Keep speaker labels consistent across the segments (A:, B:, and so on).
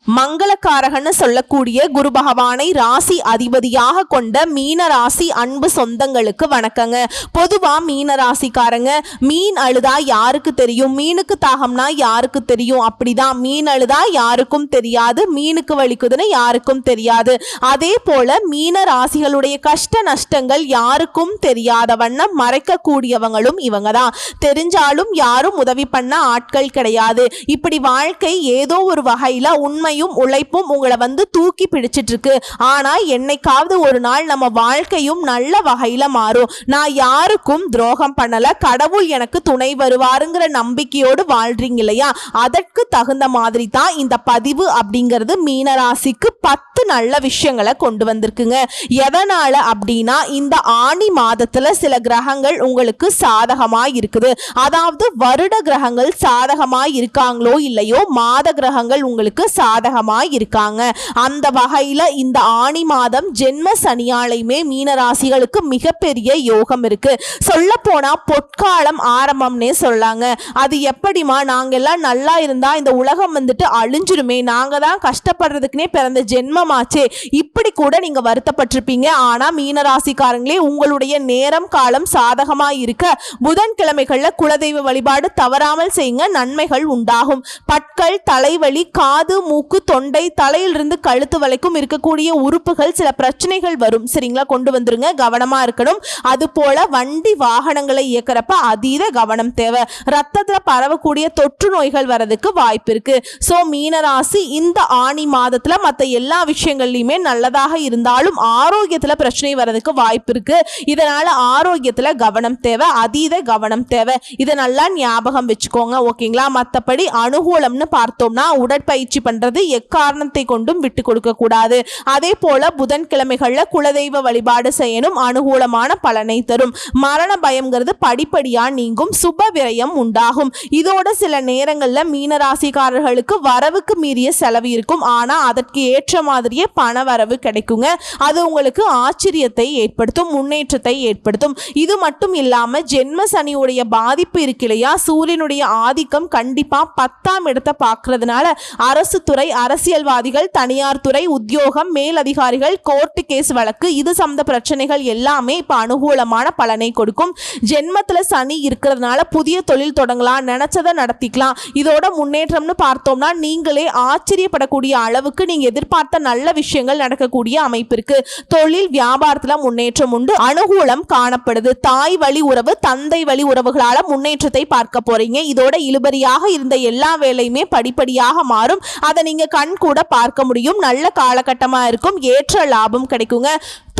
A: மங்களக்காரகன்னு சொல்லக்கூடிய குரு பகவானை ராசி அதிபதியாக கொண்ட மீன ராசி அன்பு சொந்தங்களுக்கு வணக்கங்க. பொதுவா மீன ராசிக்காரங்க மீன் அழுதா யாருக்கு தெரியும், மீனுக்கு தாகம்னா யாருக்கு தெரியும், அப்படிதான் மீன் அழுதா யாருக்கும் தெரியாது, மீனுக்கு வலிக்குதுன்னு யாருக்கும் தெரியாது. அதே போல மீன ராசிகளுடைய கஷ்ட நஷ்டங்கள் யாருக்கும் தெரியாத வண்ணம் மறைக்கக்கூடியவங்களும் இவங்க தான். தெரிஞ்சாலும் யாரும் உதவி பண்ண ஆட்கள் கிடையாது. இப்படி வாழ்க்கை ஏதோ ஒரு வகையில உண்மையும் உழைப்பும் உங்களை தூக்கி பிடிச்சிட்டு இருக்கு. ஆனா என்னைக்காவது ஒரு நாள் நம்ம வாழ்க்கையும் நல்ல வகையில மாறும். நான் யாருக்கும் துரோகம் பண்ணல, கடவுள் எனக்கு துணை வருவாருங்கிற நம்பிக்கையோடு வாழ்றீங்க இல்லையா, அதற்கு தகுந்த மாதிரி தான் இந்த பதிவு அப்படிங்கிறது மீனராசிக்கு 10 நல்ல விஷயங்களை கொண்டு வந்திருக்குங்க. எதனால அப்படின்னா இந்த ஆனி மாதத்துல சில கிரகங்கள் உங்களுக்கு சாதகமா இருக்குது. அதாவது வருட கிரகங்கள் சாதகமா இருக்காங்களோ இல்லையோ, மாத கிரகங்கள் உங்களுக்கு சாதகமாய் இருக்காங்க. அந்த வகையில இந்த ஆனி மாதம் ஜென்ம சனியாலையுமே மீனராசிகளுக்கு மிகப்பெரிய யோகம் இருக்கு. சொல்ல போனா பொற்காலம் ஆரம்பம்னே சொல்லாங்க. அது எப்படிமா, நாங்க எல்லாம் நல்லா இருந்தா இந்த உலகம் அழிஞ்சிருமே, நாங்க தான் கஷ்டப்படுறதுக்குனே பிறந்த ஜென்மமாச்சே, இப்படி கூட நீங்க வருத்தப்பட்டிருப்பீங்க. ஆனா மீனராசிக்காரங்களே, உங்களுடைய நேரம் காலம் சாதகமா இருக்க புதன்கிழமைகள்ல குலதெய்வ வழிபாடு தவறாமல் செய்யுங்க, நன்மைகள் உண்டாகும். பற்கள், தலைவலி, காது, மூக்கு, தொண்டை, தலையிலிருந்து கழுத்து வரைக்கும் இருக்கக்கூடிய உறுப்புகள் சில பிரச்சனைகள் வரும். சரிங்களா, கொண்டு வந்துருங்க, கவனமா இருக்கணும். அது போல வண்டி வாகனங்களை இயக்கிறப்ப அதீத கவனம் தேவை. ரத்தத்துல பரவக்கூடிய தொற்று நோய்கள் வரதுக்கு வாய்ப்பு இருக்கு. சோ மீனராசி இந்த ஆனி மாதத்துல மற்ற எல்லா விஷயங்கள்லயுமே நல்லதாக இருந்தாலும் ஆரோக்கியத்துல பிரச்சனை வரதுக்கு வாய்ப்பு இருக்கு. இதனால ஆரோக்கியத்துல கவனம் தேவை, அதீத கவனம் தேவை. இதை நல்லா ஞாபகம் வச்சுக்கோங்க. ஓகேங்களா. மற்றபடி அனுகூலம்னு பார்த்தோம்னா உடற்பயிற்சி பண்றது எக்காரணத்தை கொண்டும் விட்டு கொடுக்க கூடாது. அதே போல புதன்கிழமைகள்ல குலதெய்வ வழிபாடு செய்யணும், அனுகூலமான பலனை தரும். மரண பயம்ங்கிறது படிப்படியா நீங்கும், சுப விரயம் உண்டாகும். இதோட சில நேரங்கள்ல மீனராசிக்காரர்களுக்கு வரவுக்கு மீறிய செலவு இருக்கும். ஆனா அதற்கு ஏற்ற மாதிரியே பண வரவு கிடைக்குங்க. அது உங்களுக்கு ஆச்சரியத்தை ஏற்படுத்தும், முன்னேற்றத்தை ஏற்படுத்தும். இது மட்டும் இல்லாம ஜென்ம சனியுடைய பாதிப்பு இருக்கு இல்லையா, சூரியனுடைய ஆதிக்கம் கண்டிப்பா 10ஆம் இடத்தை பார்க்கறதுனால அரசு துறை, அரசியல்வாதிகள், தனியார் துறை, உத்தியோகம், மேலதிகாரிகள், கோர்ட்டு கேஸ் வழக்கு, இது சம்பந்த பிரச்சனைகள் எல்லாமே இப்ப அனுகூலமான பலனை கொடுக்கும். ஜென்மத்துல சனி இருக்கிறதுனால புதிய தொழில் தொடங்கலாம், நினைச்சதை நடத்திக்கலாம். இதோட முன்னேற்றம்னு பார்த்தோம்னா நீங்களே ஆச்சரியப்படக்கூடிய அளவுக்கு நீங்க எதிர்பார்த்த நல்ல விஷயங்கள் நடக்கக்கூடிய அமைப்பு இருக்கு. தொழில் வியாபாரத்துல முன்னேற்றம் உண்டு, அனுகூலம் காணப்படுது. தாய் வழி உறவு, தந்தை வழி உறவுகளால முன்னேற்றத்தை பார்க்க போறீங்க. இதோட இழுபறியாக இருந்த எல்லா வேலையுமே படிப்படியாக மாறும். அதை நீங்க கண் கூட பார்க்க முடியும். நல்ல காலகட்டமா இருக்கும், ஏற்ற லாபம் கிடைக்குங்க.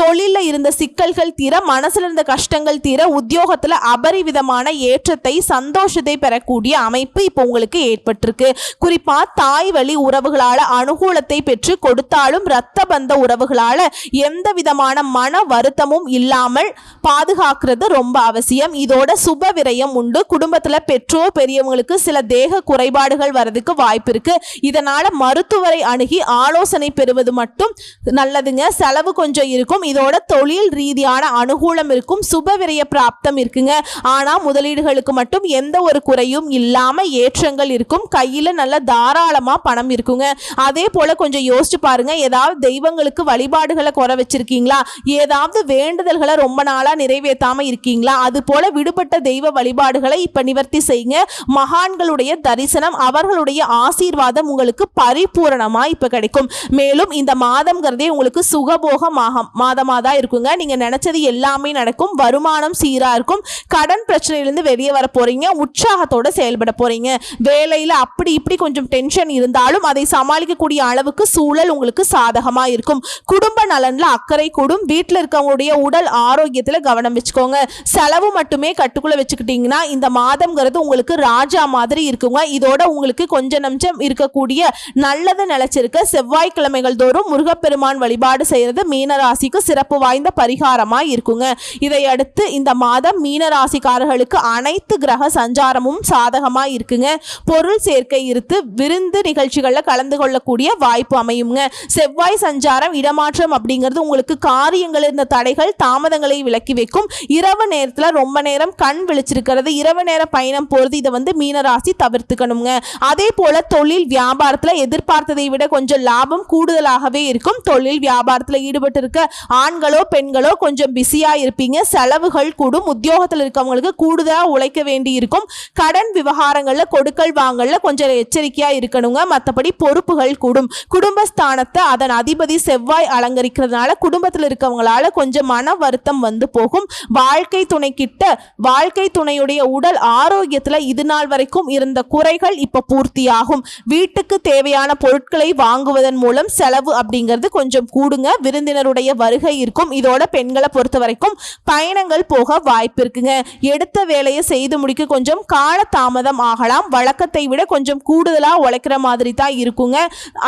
A: தொழில இருந்த சிக்கல்கள் தீர, மனசுல இருந்த கஷ்டங்கள் தீர, உத்தியோகத்துல அபரிவிதமான ஏற்றத்தை, சந்தோஷத்தை பெறக்கூடிய அமைப்பு இப்போ உங்களுக்கு ஏற்பட்டிருக்கு. குறிப்பா தாய் வழி உறவுகளால அனுகூலத்தை பெற்று கொடுத்தாலும் இரத்த பந்த உறவுகளால எந்த விதமான மன வருத்தமும் இல்லாமல் பாதுகாக்கிறது ரொம்ப அவசியம். இதோட சுப விரயம் உண்டு. குடும்பத்துல பெற்றோர் பெரியவங்களுக்கு சில தேக குறைபாடுகள் வரதுக்கு வாய்ப்பு இருக்கு. இதனால மருத்துவரை அணுகி ஆலோசனை பெறுவது மட்டும் நல்லதுங்க. செலவு கொஞ்சம் இருக்கும். இதோட தொழில் ரீதியான அனுகூலம் இருக்கும், சுப விரய பிராப்தம் இருக்குங்க. ஆனா முதலீடுகளுக்கு மட்டும் எந்த ஒரு குறையும் இல்லாம ஏற்றங்கள் இருக்கும். கையில நல்ல தாராளமா பணம் இருக்குங்க. அதே போல கொஞ்சம் யோசிச்சு பாருங்க, ஏதாவது தெய்வங்களுக்கு வழிபாடுகளை குறை வச்சிருக்கீங்களா, ஏதாவது வேண்டுதல்களை ரொம்ப நாளா நிறைவேற்றாம இருக்கீங்களா, அது போல விடுபட்ட தெய்வ வழிபாடுகளை இப்ப நிவர்த்தி செய்யுங்க. மகான்களுடைய தரிசனம், அவர்களுடைய ஆசீர்வாதம் உங்களுக்கு பரிபூரணமா இப்ப கிடைக்கும். மேலும் இந்த மாதம்ங்கிறதே உங்களுக்கு சுகபோக மாதமா தான் இருக்குங்க. நீங்க நினைச்சது எல்லாமே நடக்கும். வருமானம் சீரா இருக்கும். கடன் பிரச்சனையிலிருந்து வெளியே வர போறீங்க. உற்சாகத்தோட செயல்பட போறீங்க. வேலையில அப்படி இப்படி கொஞ்சம் டென்ஷன் இருந்தாலும் அதை சமாளிக்கக்கூடிய அளவுக்கு சூழல் உங்களுக்கு சாதகமா இருக்கும். குடும்ப நலன்ல அக்கறை கூடும். வீட்டில் இருக்கவங்களுடைய உடல் ஆரோக்கியத்துல கவனம் வச்சுக்கோங்க. செலவு மட்டுமே கட்டுக்குள்ள வச்சுக்கிட்டீங்கன்னா இந்த மாதம்ங்கிறது உங்களுக்கு ராஜா மாதிரி இருக்குங்க. இதோட உங்களுக்கு கொஞ்சம் நஞ்சம் இருக்கக்கூடிய நல்லது நிலைச்சிருக்க செவ்வாய்க்கிழமைகள் தோறும் முருகப்பெருமான் வழிபாடு செய்யறது மீனராசிக்கு மிக சிறப்பு வாய்ந்த பரிகாரமா இருக்குங்க. இதை அடுத்து இந்த மாதம் மீன ராசிக்காரர்களுக்கு அனைத்து கிரக சஞ்சாரமும் சாதகமா இருக்குங்க. பொருள் சேர்க்கை இருத்து விருந்து நிகழ்ச்சிகள்ல கலந்து கொள்ளக்கூடிய வாய்ப்பு அமையுங்க. செவ்வாய் சஞ்சாரம் இடமாற்றம் அப்படிங்கிறது உங்களுக்கு காரியங்கள் இருந்த தடைகள் தாமதங்களை விலக்கி வைக்கும். இரவு நேரத்துல ரொம்ப நேரம் கண் விழிச்சிருக்கிறது, இரவு நேர பயணம் போறது, இதை மீனராசி தவிர்த்துக்கணுங்க. அதே போல தொழில் வியாபாரத்துல எதிர்பார்த்ததை விட கொஞ்சம் லாபம் கூடுதலாகவே இருக்கும். தொழில் வியாபாரத்துல ஈடுபட்டு இருக்க ஆண்களோ பெண்களோ கொஞ்சம் பிஸியா இருப்பீங்க. செலவுகள் கூடும். உத்தியோகத்தில் இருக்கவங்களுக்கு கூடுதலா உழைக்க வேண்டி இருக்கும். கடன் விவகாரங்கள்ல கொடுக்கல் வாங்கல்ல கொஞ்சம் எச்சரிக்கையா இருக்கணுங்க. மற்றபடி பொறுப்புகள் கூடும். குடும்பஸ்தானத்தை அதன் அதிபதி செவ்வாய் அலங்கரிக்கிறதுனால குடும்பத்தில் இருக்கவங்களால கொஞ்சம் மன வருத்தம் போகும். வாழ்க்கை துணை கிட்ட வாழ்க்கை துணையுடைய உடல் ஆரோக்கியத்துல இது நாள் வரைக்கும் இருந்த குறைகள் இப்ப பூர்த்தியாகும். வீட்டுக்கு தேவையான பொருட்களை வாங்குவதன் மூலம் செலவு அப்படிங்கிறது கொஞ்சம் கூடுங்க. விருந்தினருடைய வருகை இருக்கும். இதோட பெண்களை பொறுத்த வரைக்கும் பயணங்கள் போக வாய்ப்பு இருக்குங்க. எடுத்த வேலையை செய்து முடிக்க கொஞ்சம் கால தாமதம் ஆகலாம். வழக்கத்தை விட கொஞ்சம் கூடுதலா உழைக்கிற மாதிரி தான் இருக்குங்க.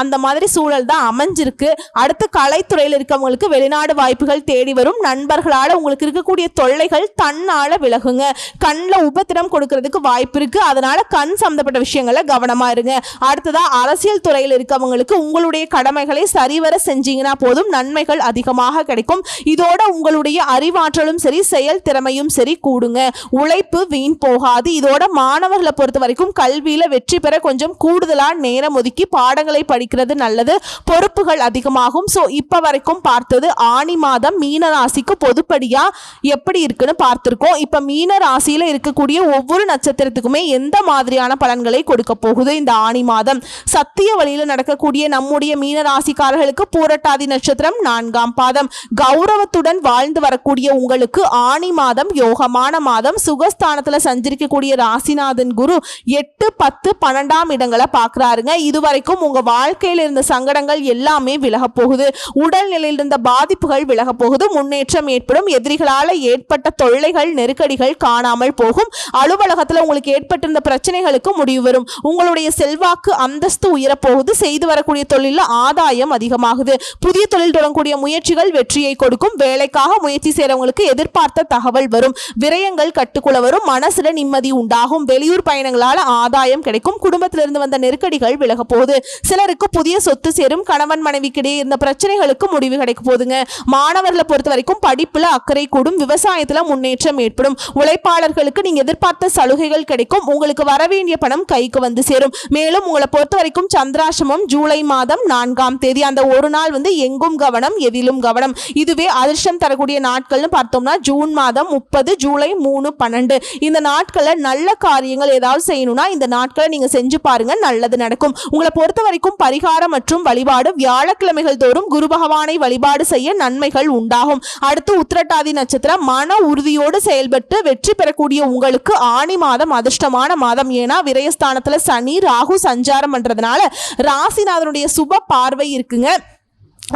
A: அந்த மாதிரி சூழல் தான் அமைஞ்சிருக்கு. அடுத்து கலைத்துறையில் இருக்கவங்களுக்கு வெளிநாடு வாய்ப்புகள் தேடி வரும். நண்பர்களால உங்களுக்கு இருக்கக்கூடிய தொல்லைகள் தன்னால விலகுங்க. கண்ணில் உபத்திரம் கொடுக்கறதுக்கு வாய்ப்பு இருக்கு. அதனால கண் சம்பந்தப்பட்ட விஷயங்கள கவனமா இருங்க. அடுத்ததா அரசியல் துறையில் இருக்கவங்களுக்கு உங்களுடைய கடமைகளை சரிவர செஞ்சீங்கன்னா போதும், நன்மைகள் அதிகமாக கிடைக்கும். இதோட உங்களுடைய அறிவாற்றலும் சரி செயல் திறமையும் சரி கூடுங்க. உழைப்பு வீண் போகாது. இதோட மாணவர்களை பொறுத்த வரைக்கும் கல்வியில வெற்றி பெற கொஞ்சம் கூடுதலா நேரம் ஒதுக்கி பாடங்களை படிக்கிறது நல்லது. பொறுப்புகள் அதிகமாகும். சோ இப்ப வரைக்கும் பார்த்தது ஆனி மாதம் மீன ராசிக்கு பொதுப்படியா எப்படி இருக்குன்னு பார்த்திருக்கோம். இப்ப மீன ராசியில இருக்கக்கூடிய ஒவ்வொரு நட்சத்திரத்துக்குமே எந்த மாதிரியான பலன்களை கொடுக்க போகுது இந்த ஆனி மாதம். சத்திய வழியில நடக்கக்கூடிய நம்முடைய மீன ராசிக்காரர்களுக்கு பூரட்டாதி நட்சத்திரம் 4ஆம் பாதம். கௌரவத்துடன் வாழ்ந்து வரக்கூடிய உங்களுக்கு ஆனி மாதம் யோகமான மாதம். சுகஸ்தானத்துல சஞ்சரிக்கக்கூடிய ராசிநாதன் குரு 8, 10, 12ஆம் இடங்களை பார்க்கிறாருங்க. இதுவரைக்கும் உங்க வாழ்க்கையில் இருந்த சங்கடங்கள் எல்லாமே விலக போகுது. உடல்நிலையில் இருந்த பாதிப்புகள் விலக போகுது. முன்னேற்றம் ஏற்படும். எதிரிகளால ஏற்பட்ட தொல்லைகள் நெருக்கடிகள் காணாமல் போகும். அலுவலகத்துல உங்களுக்கு ஏற்பட்டிருந்த பிரச்சனைகளுக்கு முடிவு வரும். உங்களுடைய செல்வாக்கு அந்தஸ்து உயரப்போகுது. செய்து வரக்கூடிய தொழில ஆதாயம் அதிகமாகுது. புதிய தொழில் தொடங்கக்கூடிய முயற்சிகள் வெற்றியை கொடுக்கும். வேலைக்காக முயற்சி செய்யறவங்களுக்கு எதிர்பார்த்த தகவல் வரும். விரயங்கள் கட்டுக்குள்ள வரும். மனசுல நிம்மதி உண்டாகும். வெளியூர் பயணங்களால ஆதாயம் கிடைக்கும். குடும்பத்திலிருந்து வந்த நெருக்கடிகள் விலக போகுது. சிலருக்கு புதிய சொத்து சேரும். கணவன் மனைவிக்கிடையே இருந்த பிரச்சனைகளுக்கு முடிவு கிடைக்க போகுதுங்க. மாணவர்களை பொறுத்த வரைக்கும் படிப்புல அக்கறை கூடும். விவசாயத்துல முன்னேற்றம் ஏற்படும். உழைப்பாளர்களுக்கு நீங்க எதிர்பார்த்த சலுகைகள் கிடைக்கும். உங்களுக்கு வரவேண்டிய பணம் கைக்கு வந்து சேரும். மேலும் உங்களை பொறுத்த வரைக்கும் சந்திராஷ்டமம் ஜூலை மாதம் 4ஆம் தேதி. அந்த ஒரு நாள் எங்கும் கவனம் எதிலும் கவனம். இதுவே அதிர்ஷ்டம் தரக்கூடிய நாட்கள்னு பார்த்தோம்னா ஜூன் மாதம் 30, ஜூலை 3, 12 இந்த நாட்கள்ல நல்ல காரியங்கள் ஏதாவது செய்யணும்னா இந்த நாட்களை நீங்க செஞ்சு பாருங்க, நல்லது நடக்கும். உங்களை பொறுத்த வரைக்கும் பரிகாரம் மற்றும் வழிபாடு வியாழக்கிழமைகள் தோறும் குரு பகவானை வழிபாடு செய்ய நன்மைகள் உண்டாகும். அடுத்து உத்திரட்டாதி நட்சத்திரம். மன உறுதியோடு செயல்பட்டு வெற்றி பெறக்கூடிய உங்களுக்கு ஆனி மாதம் அதிர்ஷ்டமான மாதம். ஏன்னா விரயஸ்தானத்துல சனி ராகு சஞ்சாரம் பண்றதுனால ராசிநாதனுடைய சுப பார்வை இருக்குங்க.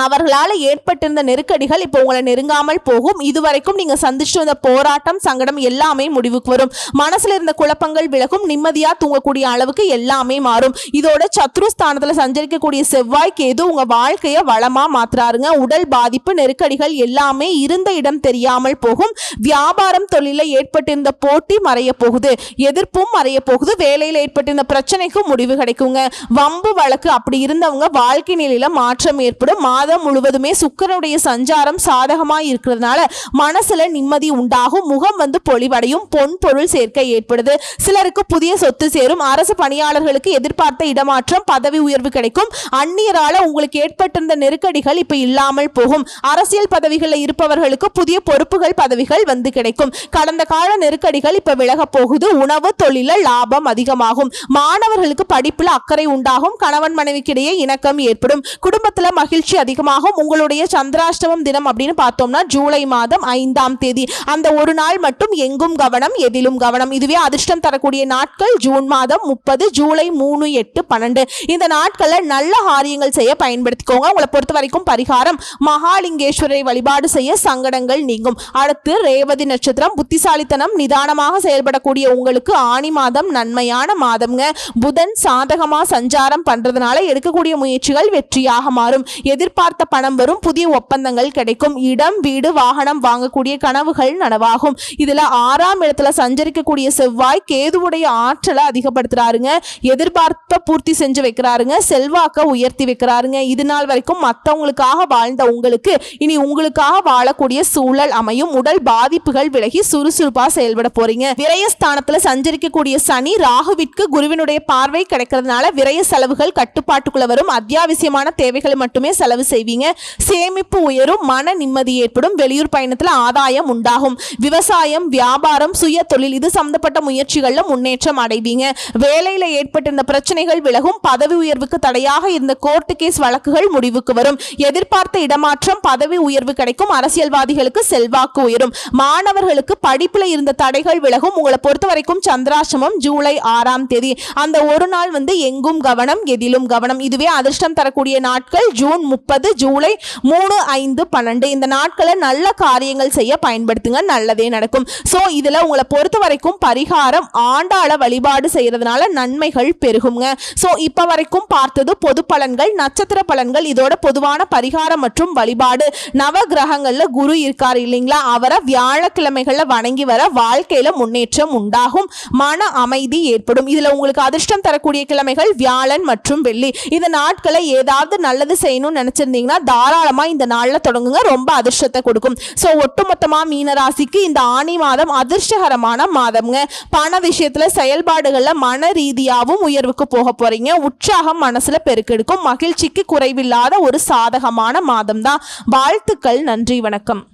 A: அவர்களால் ஏற்பட்டிருந்த நெருக்கடிகள் இப்போ உங்களை நெருங்காமல் போகும். இதுவரைக்கும் நீங்க சந்திச்சு வந்த போராட்டம் சங்கடம் எல்லாமே முடிவுக்கு வரும். மனசுல இருந்த குழப்பங்கள் விலகும். நிம்மதியா தூங்கக்கூடிய அளவுக்கு எல்லாமே மாறும். இதோட சத்ருஸ்தானத்துல சஞ்சரிக்கக்கூடிய செவ்வாய் கேது உங்க வாழ்க்கைய வளமா மாத்துறாருங்க. உடல் பாதிப்பு நெருக்கடிகள் எல்லாமே இருந்த இடம் தெரியாமல் போகும். வியாபாரம் தொழில ஏற்பட்டிருந்த போட்டி மறைய போகுது. எதிர்ப்பும் மறைய போகுது. வேலையில் ஏற்பட்டிருந்த பிரச்சனைக்கு முடிவு கிடைக்குங்க. வம்பு வழக்கு அப்படி இருந்தவங்க வாழ்க்கை நிலையில மாற்றம் ஏற்படும். மாதம் முழுவதுமே சுக்கிரனுடைய சஞ்சாரம் சாதகமா இருக்கிறதுனால மனசுல நிம்மதி உண்டாகும். முகம் பொலிவடையும். பொன் பொருள் சேர்க்கை ஏற்படுது. சிலருக்கு புதிய சொத்து சேரும். அரசு பணியாளர்களுக்கு எதிர்பார்த்த இடமாற்றம் பதவி உயர்வு கிடைக்கும். அந்நியரால உங்களுக்கு ஏற்பட்டிருந்த நெருக்கடிகள் இப்ப இல்லாமல் போகும். அரசியல் பதவிகளில் இருப்பவர்களுக்கு புதிய பொறுப்புகள் பதவிகள் கிடைக்கும். கடந்த கால நெருக்கடிகள் இப்ப விலக போகுது. உணவு தொழில லாபம் அதிகமாகும். மாணவர்களுக்கு படிப்புல அக்கறை உண்டாகும். கணவன் மனைவிக்கிடையே இணக்கம் ஏற்படும். குடும்பத்துல மகிழ்ச்சி அதிகமாகும். உங்களுடைய சந்திராஷ்டமம் தினம் அப்படின்னு பார்த்தோம்னா ஜூலை மாதம் 5ஆம் தேதி. அந்த ஒரு நாள் மட்டும் எங்கும் கவனம் எதிலும் கவனம். இதுவே அதிர்ஷ்டம் தரக்கூடிய நாட்கள் ஜூன் மாதம் 30, ஜூலை 3, 8, 12 இந்த நாட்கள்ல நல்ல காரியங்கள் செய்ய பயன்படுத்திக்கோங்க. உங்களை பொறுத்த வரைக்கும் பரிகாரம் மகாலிங்கேஸ்வரரை வழிபாடு செய்ய சங்கடங்கள் நீங்கும். அடுத்து ரேவதி நட்சத்திரம். புத்திசாலித்தனம் நிதானமாக செயல்படக்கூடிய உங்களுக்கு ஆனி மாதம் நன்மையான மாதம்ங்க. புதன் சாதகமா சஞ்சாரம் பண்றதுனால எடுக்கக்கூடிய முயற்சிகள் வெற்றியாக மாறும். எதிர்ப்பு எதிர்பார்த்த பணம் வரும், புதிய ஒப்பந்தங்கள் கிடைக்கும், இடம் வீடு வாகனம் வாங்கக்கூடிய கனவுகள் நனவாகும். இதுல 6ஆம் இடத்துல சஞ்சரிக்கக்கூடிய செவ்வாய் கேதுவுடைய ஆற்றலை அதிகப்படுத்துறாருங்க. எதிர்பார்ப்ப பூர்த்தி செஞ்சு வைக்கிறாருங்க, செல்வாக்க உயர்த்தி வைக்கிறாருங்க. இது நாள் வரைக்கும் மற்றவங்களுக்காக வாழ்ந்த உங்களுக்கு இனி உங்களுக்காக வாழக்கூடிய சூழல் அமையும். உடல் பாதிப்புகள் விலகி சுறுசுறுப்பா செயல்பட போறீங்க. விரயஸ்தானத்துல சஞ்சரிக்கக்கூடிய சனி ராகுவிற்கு குருவினுடைய பார்வை கிடைக்கிறதுனால விரய செலவுகள் கட்டுப்பாட்டுக்குள்ள வரும். அத்தியாவசியமான தேவைகளை மட்டுமே செலவு செய்வீங்க. சேமிப்பு உயரும், மன நிம்மதி ஏற்படும். வெளியூர் பயணத்துல ஆதாயம் உண்டாகும். விவசாயம், வியாபாரம், சுய தொழில் இது சம்பந்தப்பட்ட முயற்சிகள்ல முன்னேற்றம் அடைவீங்க. வேலையில ஏற்பட்டிருந்த பிரச்சனைகள் விலகும். பதவி உயர்வுக்கு தடையாக இருந்த கோர்ட்டு கேஸ் வழக்குகள் முடிவுக்கு வரும். எதிர்பார்த்த இடமாற்றம், பதவி உயர்வு கிடைக்கும். அரசியல்வாதிகளுக்கு செல்வாக்கு உயரும். மாணவர்களுக்கு படிப்புல இருந்த தடைகள் விலகும். உங்களை பொறுத்த வரைக்கும் சந்திராஷ்டமம் ஜூலை 6ஆம் தேதி. அந்த ஒரு நாள் எங்கும் கவனம், எதிலும் கவனம். இதுவே அதிர்ஷ்டம் தரக்கூடிய நாட்கள் ஜூன் 30, ஜூலை 3, 5, 12. இந்த நாட்களை நல்ல காரியங்கள் செய்ய பயன்படுத்துங்க, நல்லதே நடக்கும். சோ இதுல உங்களை பொறுத்த வரைக்கும் பரிகாரம், ஆண்டாள வழிபாடு செய்யறதுனால நன்மைகள் பெருகுங்க. சோ இப்ப வரைக்கும் பார்த்தது பொது பலன்கள், நட்சத்திர பலன்கள். இதோட பொதுவான பரிகாரம் மற்றும் வழிபாடு. நவ கிரகங்கள்ல குரு இருக்காரு இல்லைங்களா, அவரை வியாழக்கிழமைகள்ல வணங்கி வர வாழ்க்கையில முன்னேற்றம் உண்டாகும், மன அமைதி ஏற்படும். இதுல உங்களுக்கு அதிர்ஷ்டம் தரக்கூடிய கிழமைகள் வியாழன் மற்றும் வெள்ளி. இந்த நாட்களை ஏதாவது நல்லது செய்யணும்னு நினைச்சிருந்தீங்கன்னா தாராளமா இந்த நாள்ல தொடங்குங்க, ரொம்ப அதிர்ஷ்டத்தை கொடுக்கும். சோ ஒட்டுமொத்தமா மீனராசிக்கு இந்த ஆனி மாதம் அதிர்ஷ்டகரமான மாதம்ங்க. பண விஷயத்துல செயல்பாடுகள்ல மன ரீதியாகவும் உயர்வுக்கு போக போறீங்க. உற்சாகம் மனசுல பெருக்கெடுக்கும். மகிழ்ச்சிக்கு குறைவில்லாத ஒரு சாதகமான மாதம் தான். வாழ்த்துக்கள். நன்றி, வணக்கம்.